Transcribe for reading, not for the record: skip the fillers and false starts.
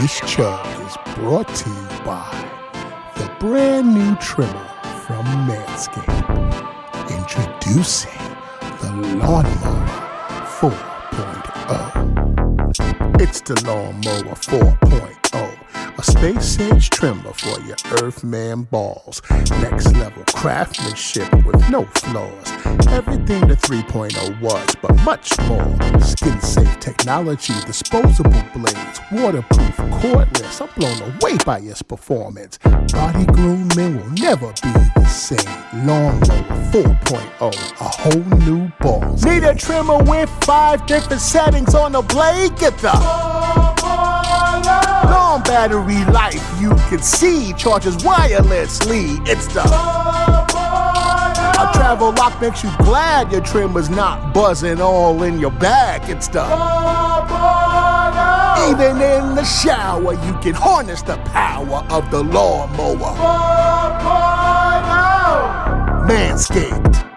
This chug is brought to you by the brand new trimmer from Manscaped. Introducing the Lawn Mower 4.0. It's the Lawn Mower 4.0, a space-age trimmer for your Earthman balls. Next level craftsmanship with no flaws. Everything the 3.0 was, but much more. SkinSafe technology, disposable blades, waterproof, cordless. I'm blown away by its performance. Body grooming will never be the same. Lawn Mower 4.0, a whole new ball. Need a trimmer with 5 different settings on the blade? Get the long battery life you can see, charges wirelessly. It's the a travel lock makes you glad your trimmer's not buzzing all in your back. It's the even in the shower you can harness the power of the lawnmower. Manscaped.